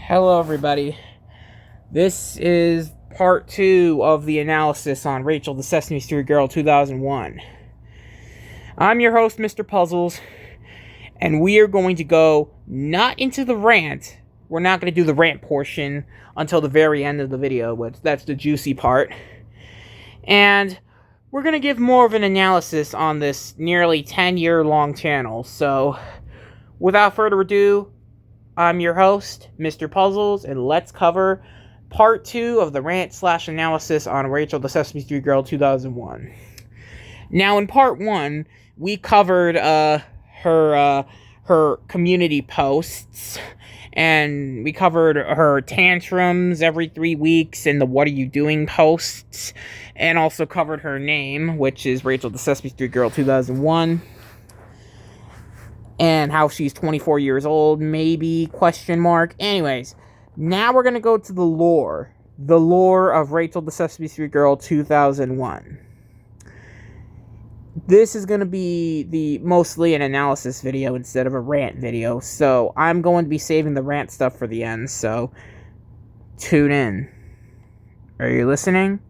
Hello, everybody. This is part 2 of the analysis on Rachel the Sesame Street Girl 2001. I'm your host, Mr. Puzzles, and we are going to go not into the rant. We're not going to do the rant portion until the very end of the video, but that's the juicy part. And we're going to give more of an analysis on this nearly 10-year-long channel. So, without further ado, I'm your host, Mr. Puzzles, and let's cover part 2 of the rant/analysis on Rachel the Sesame Street Girl 2001. Now, in part 1, we covered her community posts, and we covered her tantrums every 3 weeks and the "What Are You Doing" posts, and also covered her name, which is Rachel the Sesame Street Girl 2001. And how she's 24 years old, maybe, question mark. Anyways, now we're going to go to the lore. The lore of Rachel the Sesame Street Girl 2001. This is going to be mostly an analysis video instead of a rant video. So I'm going to be saving the rant stuff for the end. So tune in. Are you listening?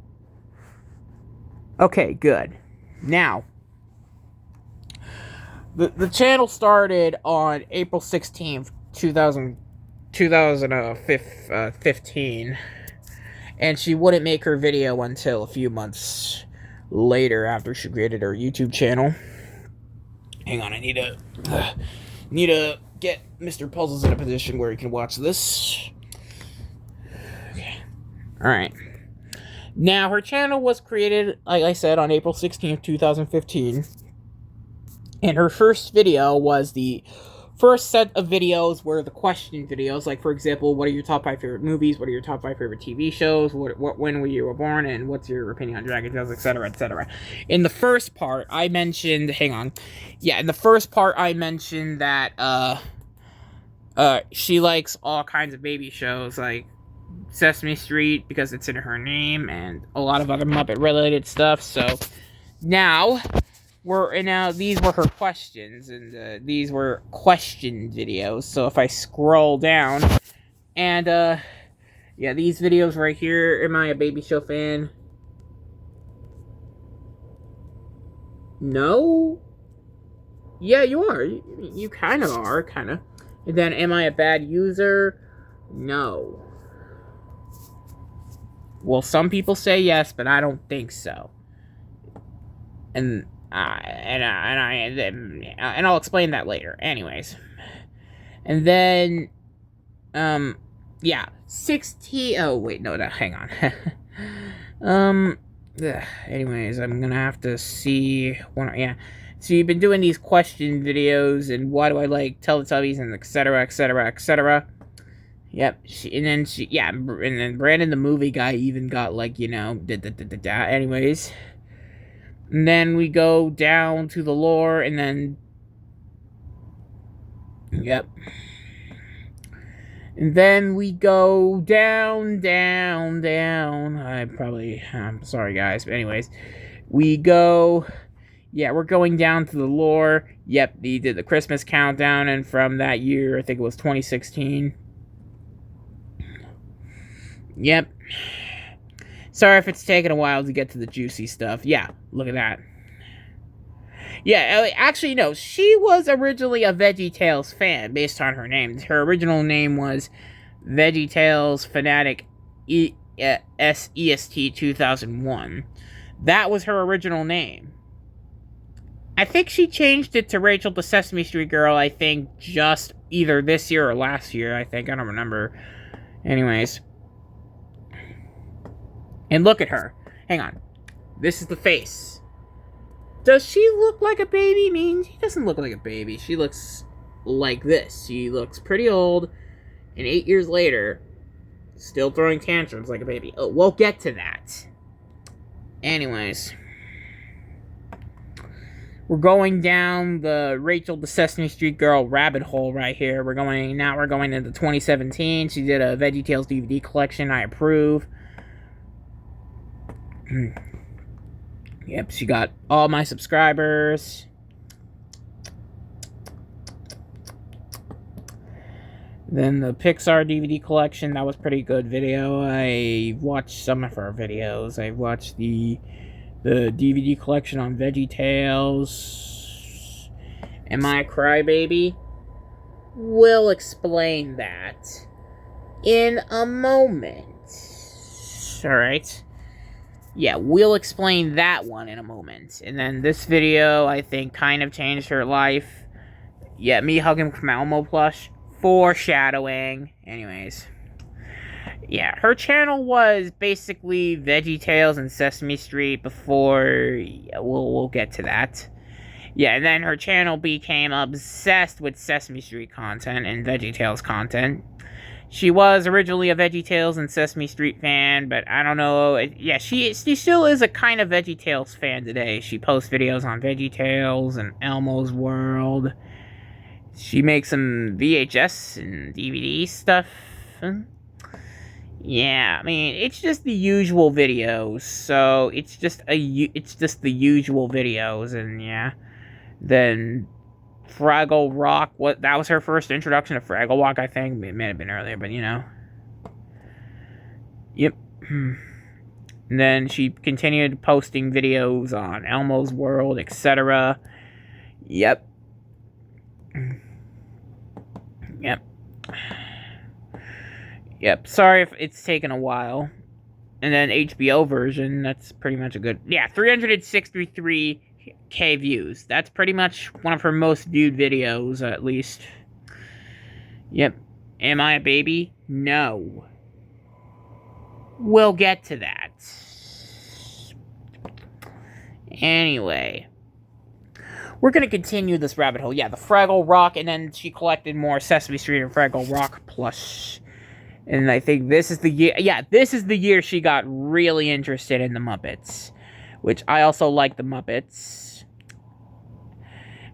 Okay, good. Now, The channel started on April 16th, 2015, and she wouldn't make her video until a few months later after she created her YouTube channel. Hang on, I need to get Mr. Puzzles in a position where he can watch this. Okay. Alright. Now, her channel was created, like I said, on April 16th, 2015. And her first video was the first set of videos were the question videos, like, for example, what are your top 5 favorite movies, what are your top 5 favorite TV shows, when were you born, and what's your opinion on Dragon Tales, etc., etc. In the first part, I mentioned, that, she likes all kinds of baby shows, like Sesame Street, because it's in her name, and a lot of other Muppet-related stuff, so now these were her questions, and these were question videos. So if I scroll down, and these videos right here. Am I a baby show fan? No. Yeah, you are. You kind of are, kind of. And then, am I a bad user? No. Well, some people say yes, but I don't think so. And I'll explain that later. Anyways, and then, 16. Oh wait, no, hang on. Anyways, I'm gonna have to see. So you've been doing these question videos, and why do I like Teletubbies, and etc., etc., etc. Yep. And then Brandon the movie guy even got anyways. And then we go down to the lore, and then, and then we go down. I'm sorry, guys, but anyways, we're going down to the lore. Yep, he did the Christmas countdown, and from that year, I think it was 2016. Yep. Sorry if it's taken a while to get to the juicy stuff. Yeah, look at that. Yeah, actually, no. She was originally a VeggieTales fan based on her name. Her original name was VeggieTales Fanatic EST 2001. That was her original name. I think she changed it to Rachel the Sesame Street Girl, I think, just either this year or last year, I think. I don't remember. Anyways. And look at her. Hang on. This is the face. Does she look like a baby? I mean, she doesn't look like a baby. She looks like this. She looks pretty old. And 8 years later, still throwing tantrums like a baby. Oh, we'll get to that. Anyways. We're going down the Rachel the Sesame Street Girl rabbit hole right here. We're going into 2017. She did a VeggieTales DVD collection. I approve. Yep, she got all my subscribers. Then the Pixar DVD collection, that was pretty good video. I watched some of her videos. I watched the DVD collection on VeggieTales. Am I a crybaby? We'll explain that in a moment. Alright. Yeah, we'll explain that one in a moment. And then this video, I think, kind of changed her life. Yeah, me hugging from Elmo plush. Foreshadowing. Anyways. Yeah, her channel was basically VeggieTales and Sesame Street before... Yeah, we'll get to that. Yeah, and then her channel became obsessed with Sesame Street content and VeggieTales content. She was originally a VeggieTales and Sesame Street fan, but I don't know. Yeah, she still is a kind of VeggieTales fan today. She posts videos on VeggieTales and Elmo's World. She makes some VHS and DVD stuff. Yeah, I mean, it's just the usual videos. So it's just the usual videos, and yeah. Then Fraggle Rock, that was her first introduction to Fraggle Rock, I think. It may have been earlier, but you know. Yep. And then she continued posting videos on Elmo's World, etc. Yep. Yep. Yep. Sorry if it's taken a while. And then HBO version, that's pretty much a good... Yeah, 363K views. That's pretty much one of her most viewed videos, at least. Yep. Am I a baby? No. We'll get to that. Anyway. We're going to continue this rabbit hole. Yeah, the Fraggle Rock, and then she collected more Sesame Street and Fraggle Rock plush. And I think this is the year... Yeah, this is the year she got really interested in the Muppets. Which I also like the Muppets.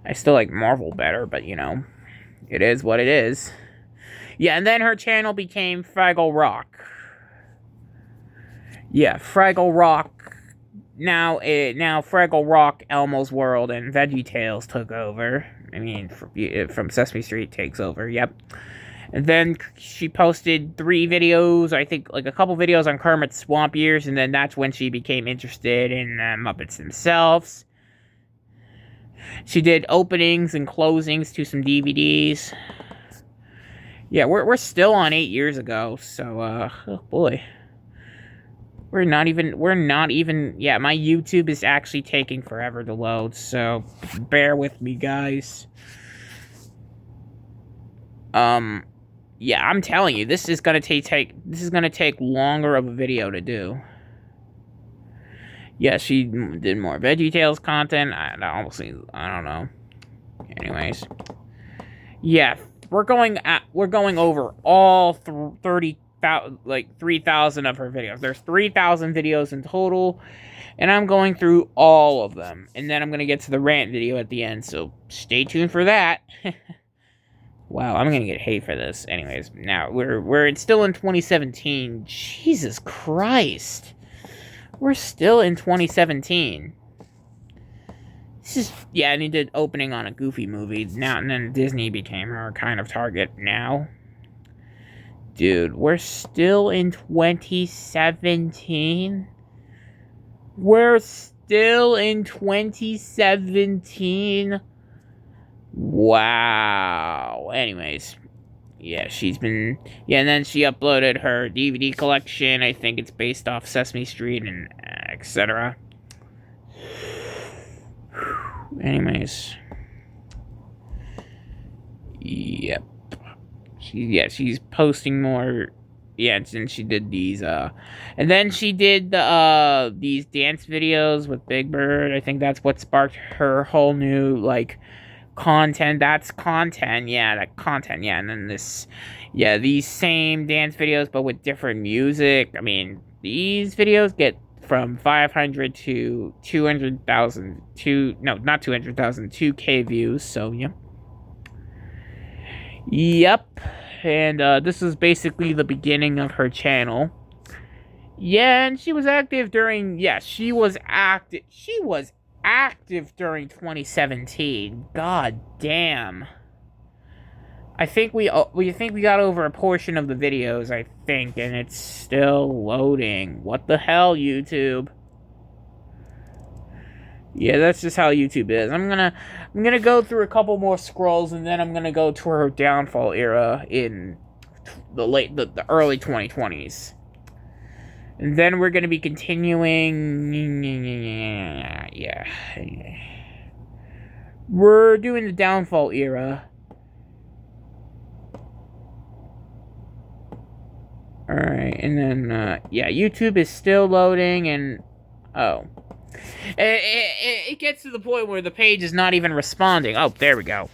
I still like Marvel better, but you know. It is what it is. Yeah, and then her channel became Fraggle Rock. Yeah, Fraggle Rock. Now Fraggle Rock, Elmo's World, and VeggieTales took over. I mean, from Sesame Street takes over, yep. And then she posted 3 videos, I think, like a couple videos on Kermit's Swamp Years, and then that's when she became interested in Muppets themselves. She did openings and closings to some DVDs. Yeah, we're still on 8 years ago, so, oh boy. We're not even, yeah, my YouTube is actually taking forever to load, so bear with me, guys. Yeah, I'm telling you, this is gonna take longer of a video to do. Yeah, she did more VeggieTales content. I don't know. Anyways, yeah, we're going over all 3,000 of her videos. There's 3,000 videos in total, and I'm going through all of them. And then I'm gonna get to the rant video at the end. So stay tuned for that. Wow, I'm gonna get hate for this. Anyways, now we're still in 2017. Jesus Christ, we're still in 2017. This is, yeah, I needed opening on a Goofy movie now, and then Disney became our kind of target now. Dude, we're still in 2017. We're still in 2017. Wow. Anyways, yeah, and then she uploaded her DVD collection. I think it's based off Sesame Street and etc. Anyways, yep. She's posting more. Yeah, and she did these, and then she did these dance videos with Big Bird. I think that's what sparked her whole new, like, content. That's content, yeah, that content, yeah. And then these same dance videos, but with different music. I mean, these videos get from 500 to 200,000, not 200,000, 2K views, so, yeah. Yep, and this is basically the beginning of her channel. Yeah, and she was active during, she was active during 2017. God damn. I think we got over a portion of the videos, I think, and it's still loading. What the hell, YouTube? Yeah, that's just how YouTube is. I'm gonna go through a couple more scrolls, and then I'm gonna go to her downfall era in the early 2020s. And then we're gonna be continuing. Yeah. We're doing the downfall era. Alright, and then, yeah, YouTube is still loading, and, oh. It gets to the point where the page is not even responding. Oh, there we go.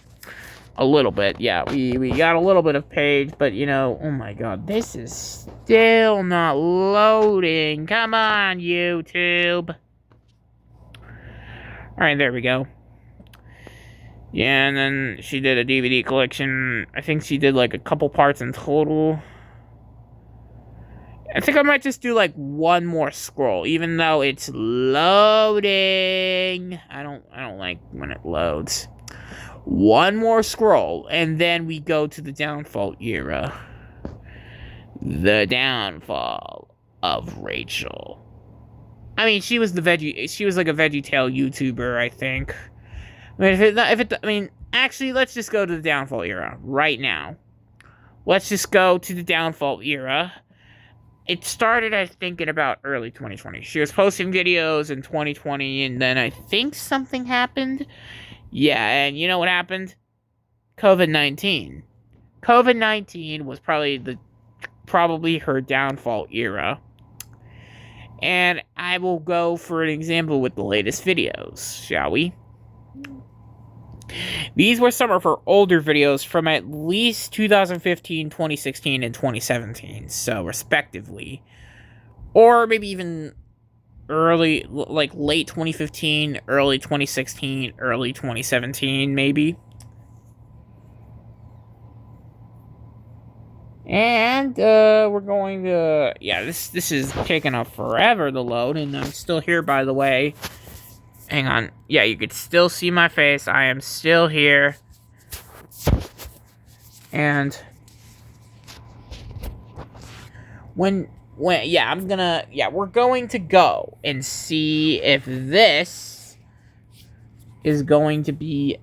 A little bit, yeah, we got a little bit of page, but, you know, oh my god, this is still not loading. Come on, YouTube. Alright, there we go. Yeah, and then she did a DVD collection. I think she did, like, a couple parts in total. I think I might just do like one more scroll, even though it's loading. I don't like when it loads. One more scroll, and then we go to the downfall era. The downfall of Rachel. I mean, she was like a VeggieTale YouTuber, I think. I mean, actually, let's just go to the downfall era right now. Let's just go to the downfall era. It started, I think, in about early 2020. She was posting videos in 2020, and then I think something happened. Yeah, and you know what happened? COVID-19. COVID-19 was probably her downfall era. And I will go for an example with the latest videos, shall we? These were some of her older videos from at least 2015, 2016, and 2017, so respectively. Or maybe even early, like late 2015, early 2016, early 2017, maybe. And, we're going to, yeah, this is taking up forever to load, and I'm still here, by the way. Hang on. Yeah, you could still see my face. I am still here. And we're going to go and see if this is going to be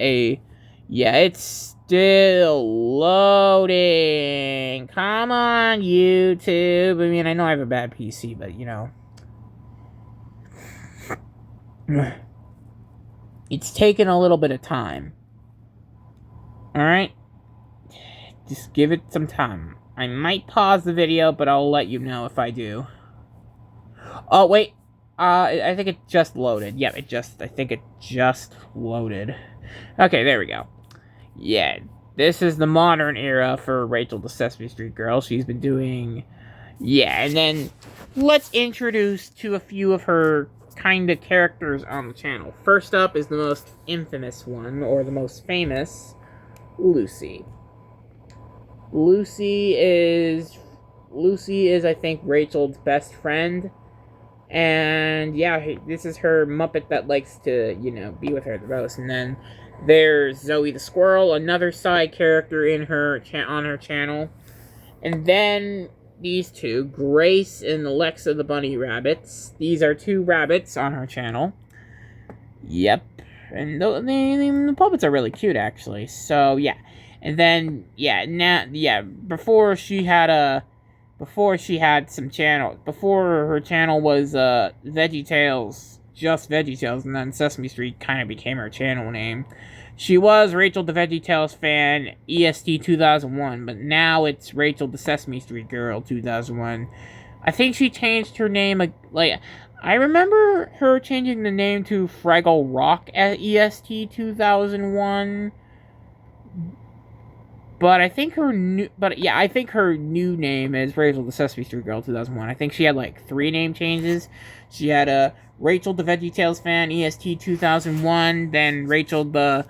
it's still loading. Come on, YouTube. I mean, I know I have a bad PC, but, you know. It's taken a little bit of time. Alright? Just give it some time. I might pause the video, but I'll let you know if I do. Oh, wait. I think it just loaded. Yep, I think it just loaded. Okay, there we go. Yeah, this is the modern era for Rachel the Sesame Street Girl. She's been doing... Yeah, and then let's introduce to a few of her kind of characters on the channel. First up is the most infamous one, or the most famous, Lucy. Lucy is, I think, Rachel's best friend. And, yeah, this is her Muppet that likes to, you know, be with her the most. And then there's Zoe the Squirrel, another side character in on her channel. And then these two, Grace and Alexa the Bunny Rabbits. These are two rabbits on her channel. Yep. And the puppets are really cute, actually. So, yeah. And then, before her channel was, VeggieTales, just VeggieTales, and then Sesame Street kind of became her channel name. She was Rachel the VeggieTales fan, EST 2001, but now it's Rachel the Sesame Street Girl 2001. I think she changed her name, I remember her changing the name to Fraggle Rock at EST 2001. But I think her new name is Rachel the Sesame Street Girl 2001. I think she had 3 name changes. She had Rachel the VeggieTales fan EST 2001, then Rachel the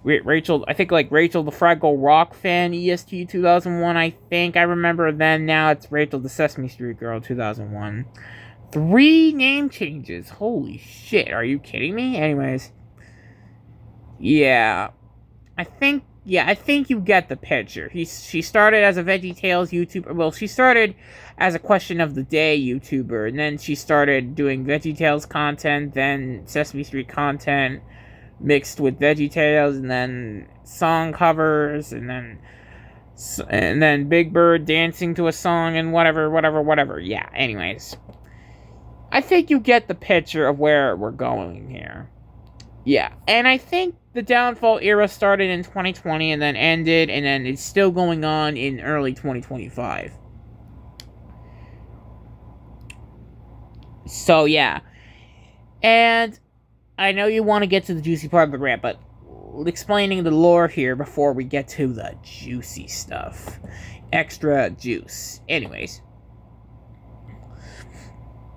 Fraggle Rock fan EST 2001. I think I remember. Then now it's Rachel the Sesame Street Girl 2001. 3 name changes. Holy shit! Are you kidding me? Anyways, yeah, I think yeah, I think you get the picture. She started as a VeggieTales YouTuber. Well, she started as a Question of the Day YouTuber, and then she started doing VeggieTales content, then Sesame Street content mixed with VeggieTales, and then song covers, and then Big Bird dancing to a song, and whatever. Yeah, anyways. I think you get the picture of where we're going here. Yeah, and I think the downfall era started in 2020 and then ended, and then it's still going on in early 2025. So, yeah. And I know you want to get to the juicy part of the rant, but explaining the lore here before we get to the juicy stuff. Extra juice. Anyways.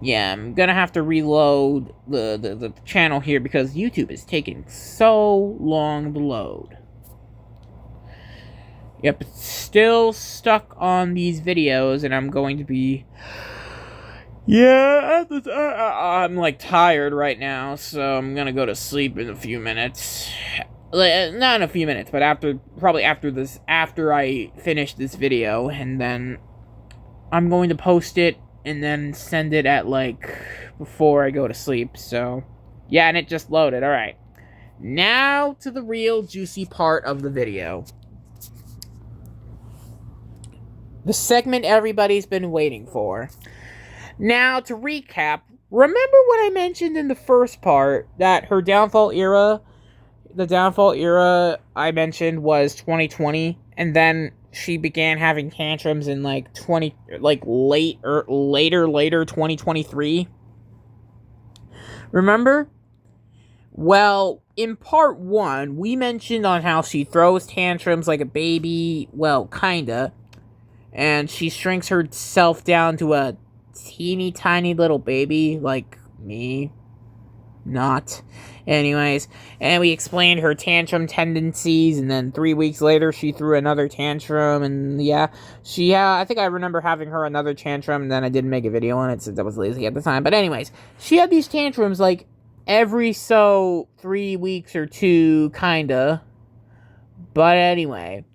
Yeah, I'm gonna have to reload the channel here because YouTube is taking so long to load. Yep, it's still stuck on these videos, and I'm going to be... Yeah, I'm like tired right now, so I'm gonna go to sleep in a few minutes. Not in a few minutes, but probably after I finish this video, and then I'm going to post it and then send it at, before I go to sleep, so... Yeah, and it just loaded, alright. Now to the real juicy part of the video. The segment everybody's been waiting for. Now, to recap, remember what I mentioned in the first part, that her downfall era... The downfall era I mentioned was 2020, and then she began having tantrums in later 2023. Remember? Well, in part 1, we mentioned on how she throws tantrums like a baby, well, kinda, and she shrinks herself down to a teeny tiny little baby like me. Not. Anyways, and we explained her tantrum tendencies, and then 3 weeks later, she threw another tantrum, and I think I remember having her another tantrum, and then I didn't make a video on it since I was lazy at the time, but anyways, she had these tantrums, every 3 weeks or 2, kinda, but anyway,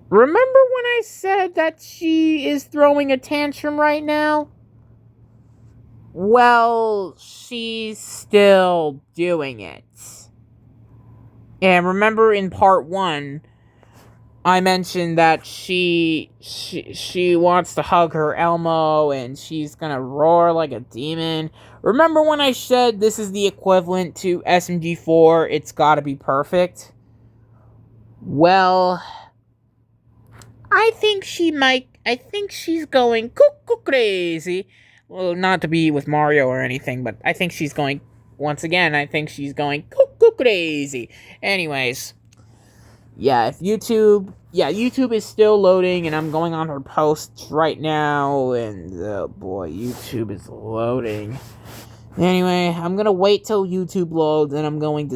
remember when I said that she is throwing a tantrum right now? Well, she's still doing it. And remember in part 1, I mentioned that she wants to hug her Elmo and she's gonna roar like a demon. Remember when I said this is the equivalent to SMG4, it's gotta be perfect? Well, I think she's going cuckoo crazy. Well, not to be with Mario or anything, but I think she's going, once again, cuckoo crazy. Anyways, YouTube is still loading, and I'm going on her posts right now, and, oh boy, YouTube is loading. Anyway, I'm gonna wait till YouTube loads, and I'm going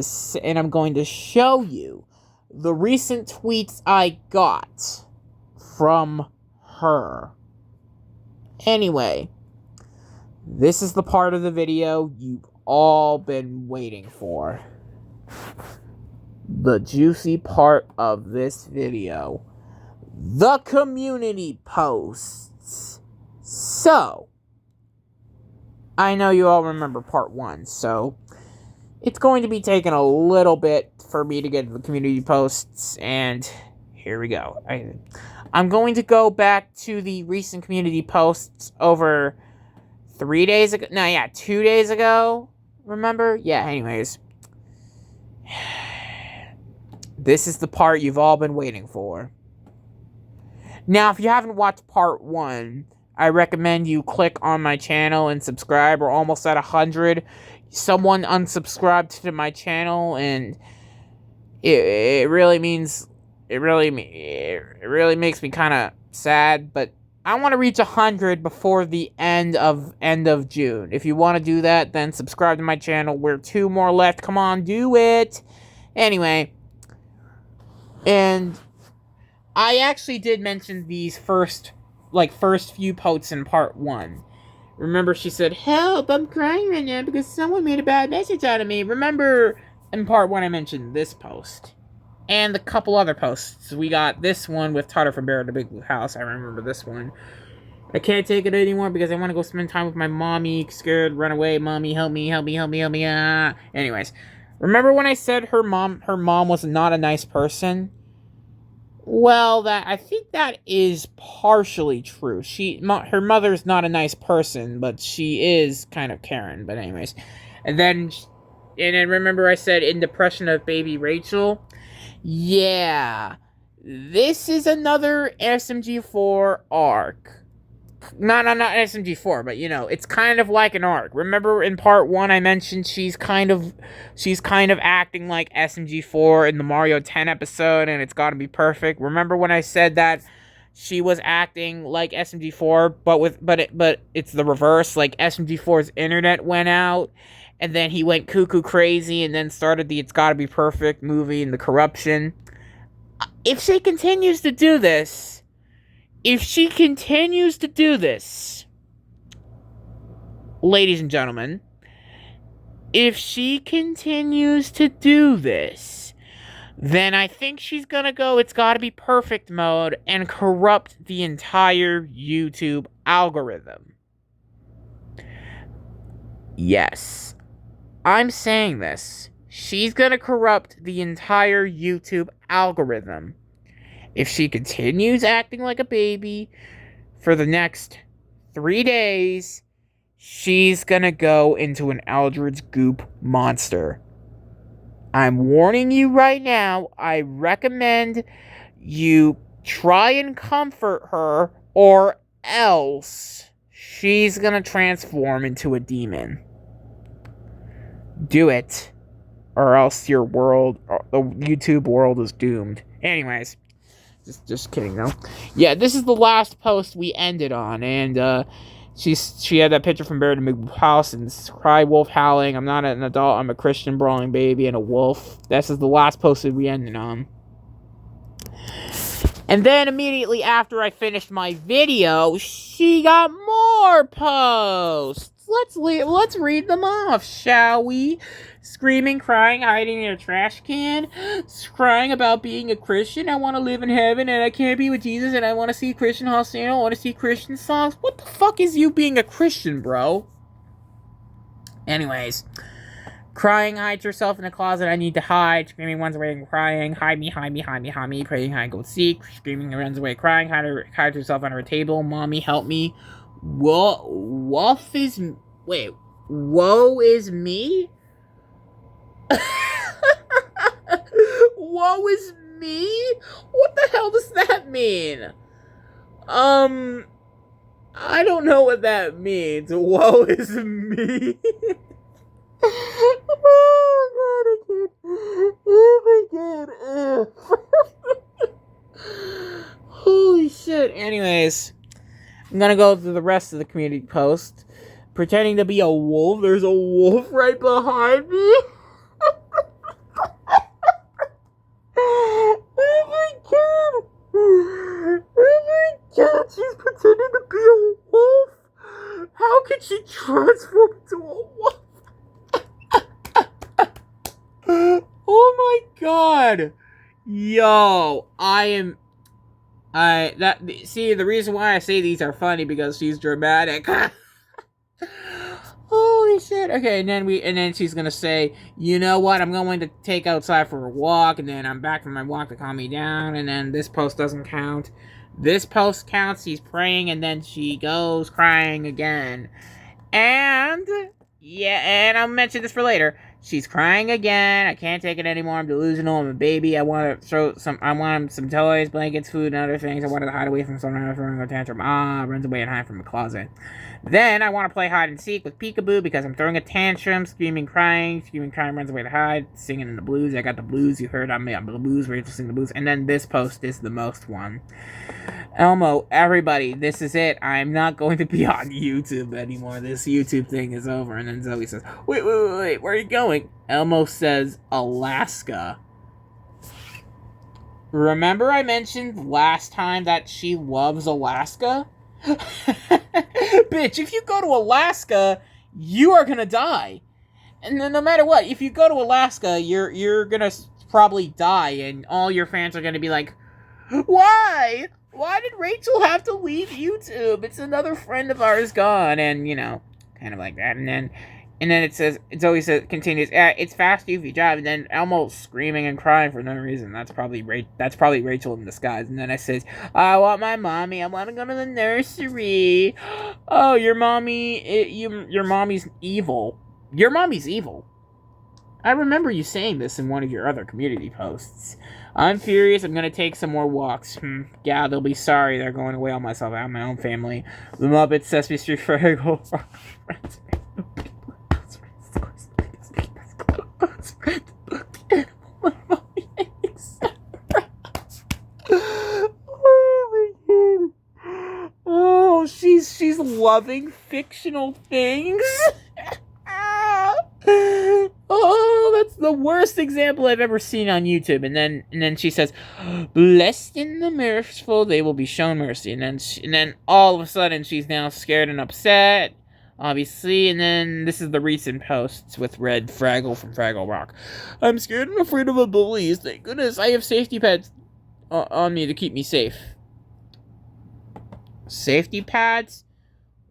to show you the recent tweets I got from her. Anyway, this is the part of the video you've all been waiting for. The juicy part of this video. The community posts. So, I know you all remember part 1, so it's going to be taking a little bit for me to get to the community posts, and here we go. I'm going to go back to the recent community posts over 3 days ago. 2 days ago. Remember? Yeah, anyways. This is the part you've all been waiting for. Now, if you haven't watched part 1, I recommend you click on my channel and subscribe. We're almost at 100. Someone unsubscribed to my channel, and it really makes me kind of sad, but I want to reach 100 before the end of June. If you want to do that, then subscribe to my channel. We're 2 more left. Come on, do it. Anyway, and I actually did mention these first few posts in part 1. Remember, she said, "Help, I'm crying right now because someone made a bad message out of me." Remember, in part 1, I mentioned this post. and a couple other posts. We got this one with Tyler from Bear in the Big Blue House. I remember this one. I can't take it anymore because I want to go spend time with my mommy. Scared, run away, mommy, help me, help me, help me, help me. Anyways, remember when I said her mom was not a nice person? Well, I think that is partially true. Her mother's not a nice person, but she is kind of Karen. But anyways, and then remember I said in Depression of Baby Rachel. Yeah, this is another SMG4 arc. Not SMG4, but it's kind of like an arc. Remember in part 1 I mentioned she's kind of acting like SMG4 in the Mario 10 episode, and it's gotta be perfect. Remember when I said that she was acting like SMG4, but it's the reverse. Like SMG4's internet went out, and then he went cuckoo crazy, and then started the It's Gotta Be Perfect movie and the corruption. If she continues to do this, ladies and gentlemen, then I think she's gonna go It's Gotta Be Perfect mode and corrupt the entire YouTube algorithm. Yes, I'm saying this. She's gonna corrupt the entire YouTube algorithm. If she continues acting like a baby for the next 3 days, she's gonna go into an Eldritch Goop monster. I'm warning you right now. I recommend you try and comfort her, or else she's gonna transform into a demon. Do it, or else your world, the YouTube world, is doomed. Anyways. Just kidding, though. Yeah, this is the last post we ended on, and she had that picture from Bear in the Big Blue House and cry wolf howling. I'm not an adult. I'm a Christian brawling baby and a wolf. This is the last post that we ended on. And then immediately after I finished my video, she got more posts. Let's read them off, shall we? Screaming, crying, hiding in a trash can, crying about being a Christian. I want to live in heaven and I can't be with Jesus, and I want to see Christian Hostel. I want to see Christian songs. What the fuck is you being a Christian, bro? Anyways, crying, hides herself in a closet. I need to hide. Screaming, runs away and crying. Hide me, hide me, hide me, hide me. Praying, hide, go seek. Screaming, runs away, crying. Hides herself under a table. Mommy, help me. Woe is me? Woe is me? What the hell does that mean? I don't know what that means. Woe is me? Oh my god. Holy shit. Anyways, I'm gonna go through the rest of the community post. Pretending to be a wolf. There's a wolf right behind me. Oh my god. Oh my god. She's pretending to be a wolf. How could she transform into a wolf? Oh my god. Yo, see, the reason why I say these are funny because she's dramatic. Holy shit. Okay, and then she's gonna say, you know what, I'm going to take outside for a walk, and then I'm back from my walk to calm me down, and then this post doesn't count. This post counts, she's praying, and then she goes crying again. And, yeah, and I'll mention this for later. She's crying again. I can't take it anymore. I'm delusional. I'm a baby. I want some toys, blankets, food, and other things. I want to hide away from someone else, throwing a tantrum. Runs away and hide from a closet. Then I want to play hide and seek with peekaboo because I'm throwing a tantrum, screaming, crying, runs away to hide, singing in the blues. I got the blues. You heard I'm the blues. Ready to sing the blues. And then this post is the most one. Elmo, everybody, this is it. I'm not going to be on YouTube anymore. This YouTube thing is over. And then Zoe says, wait, where are you going? Elmo says, Alaska. Remember I mentioned last time that she loves Alaska? Bitch, if you go to Alaska, you are gonna die. And then no matter what, if you go to Alaska, you're gonna probably die, and all your fans are going to be like, why? Why did Rachel have to leave YouTube? It's another friend of ours gone, and, kind of like that. And then it always continues, it's fast if you drive, and then Elmo's screaming and crying for no reason. That's probably Rachel in disguise. And then I says, I want my mommy. I want to go to the nursery. Oh, your mommy's evil. Your mommy's evil. I remember you saying this in one of your other community posts. I'm furious. I'm gonna take some more walks. Yeah, they'll be sorry. They're going away on myself. I have my own family. The Muppets, Sesame Street, Fraggle. Oh, she's loving fictional things. Oh, that's the worst example I've ever seen on YouTube. And then she says, "Blessed in the merciful, they will be shown mercy." And then all of a sudden, she's now scared and upset, obviously. And then this is the recent posts with Red Fraggle from Fraggle Rock. I'm scared and afraid of a bully. Thank goodness I have safety pads on me to keep me safe. Safety pads?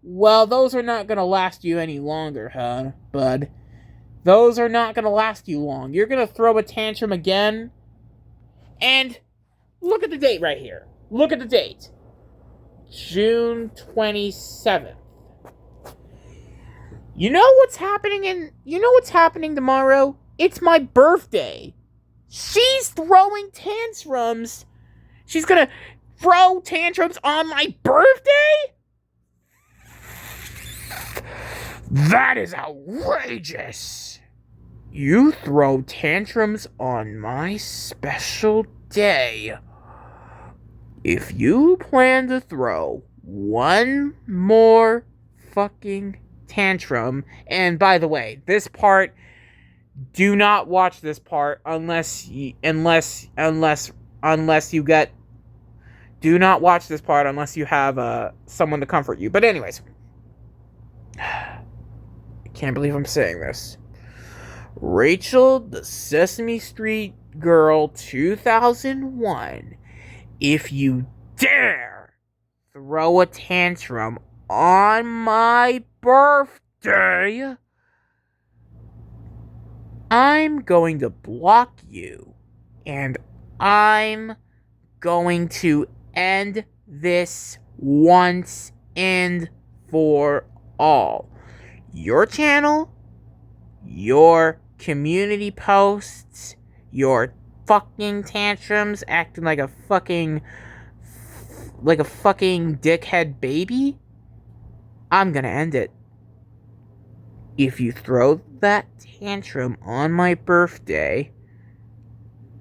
Well, those are not gonna last you any longer, huh, bud? Those are not gonna last you long. You're gonna throw a tantrum again. And look at the date right here. Look at the date. June 27th. You know what's happening tomorrow? It's my birthday. She's throwing tantrums. She's gonna throw tantrums on my birthday? That is outrageous. You throw tantrums on my special day. If you plan to throw one more fucking tantrum, and by the way, this part, do not watch this part unless you get. Do not watch this part unless you have someone to comfort you. But anyways, I can't believe I'm saying this. Rachel, the Sesame Street Girl 2001, if you dare throw a tantrum on my birthday, I'm going to block you, and I'm going to end this once and for all. Your channel, your community posts, your fucking tantrums, acting like a fucking dickhead baby, I'm gonna end it. If you throw that tantrum on my birthday,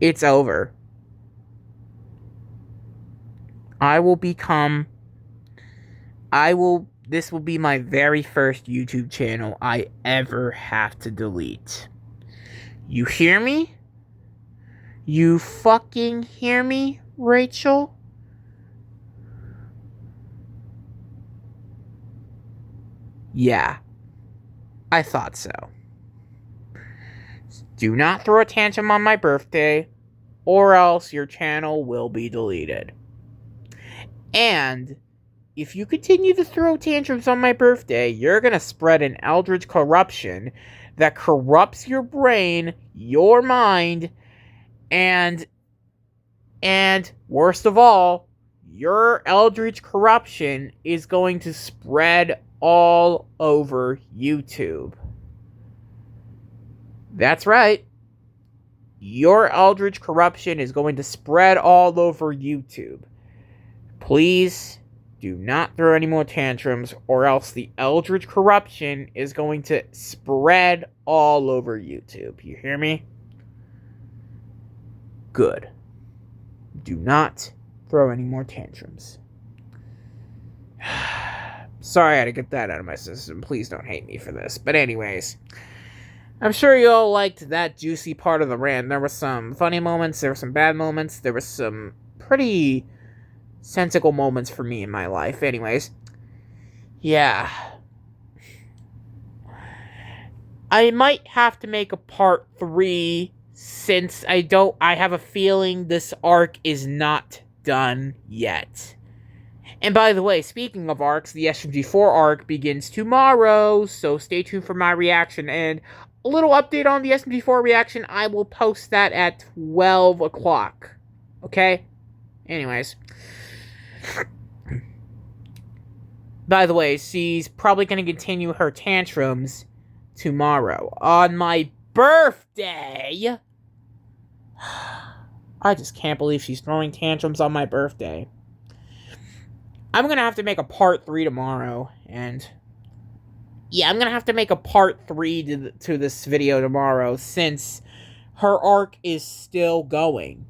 it's over. This will be my very first YouTube channel I ever have to delete. You hear me? You fucking hear me, Rachel? Yeah, I thought so. Do not throw a tantrum on my birthday, or else your channel will be deleted. And if you continue to throw tantrums on my birthday, you're gonna spread an eldritch corruption that corrupts your brain, your mind, and worst of all, your eldritch corruption is going to spread all over YouTube. That's right. Your eldritch corruption is going to spread all over YouTube. Please do not throw any more tantrums, or else the eldritch corruption is going to spread all over YouTube. You hear me? Good. Do not throw any more tantrums. Sorry I had to get that out of my system. Please don't hate me for this. But anyways, I'm sure you all liked that juicy part of the rant. There were some funny moments, there were some bad moments, there were some pretty sensical moments for me in my life. Anyways, yeah. I might have to make a part 3 since I have a feeling this arc is not done yet. And by the way, speaking of arcs, the SMG4 arc begins tomorrow, so stay tuned for my reaction. And a little update on the SMG4 reaction, I will post that at 12 o'clock. Okay? Anyways. By the way, she's probably going to continue her tantrums tomorrow. On my birthday! I just can't believe she's throwing tantrums on my birthday. I'm going to have to make a part 3 tomorrow. And yeah, I'm going to have to make a part 3 to this video tomorrow, since her arc is still going.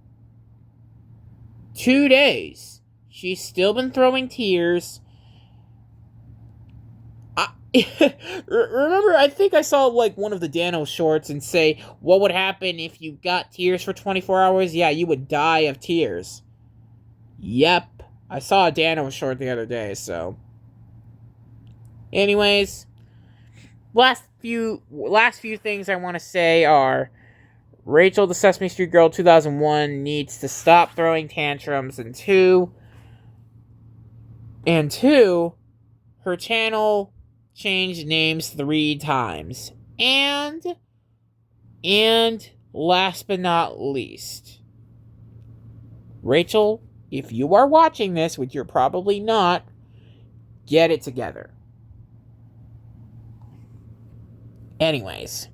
2 days. She's still been throwing tears. Remember, I think I saw like one of the Dano shorts and say, what would happen if you got tears for 24 hours? Yeah, you would die of tears. Yep. I saw a Dano short the other day, so. Anyways, last few things I want to say are, Rachel the Sesame Street Girl 2001 needs to stop throwing tantrums, and two, her channel changed names 3 times. And last but not least, Rachel, if you are watching this, which you're probably not, get it together. Anyways,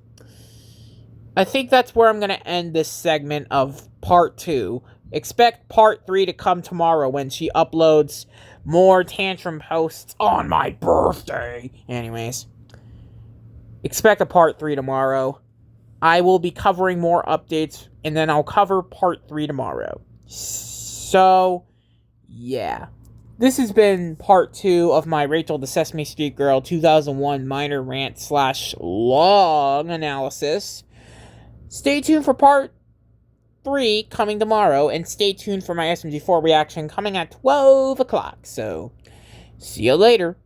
I think that's where I'm going to end this segment of part 2. Expect part 3 to come tomorrow when she uploads more tantrum posts on my birthday. Anyways, expect a part 3 tomorrow. I will be covering more updates, and then I'll cover part 3 tomorrow. So, yeah. This has been part 2 of my Rachel the Sesame Street Girl 2001 minor rant / long analysis. Stay tuned for part 3 coming tomorrow, and stay tuned for my SMG4 reaction coming at 12 o'clock. So, see you later.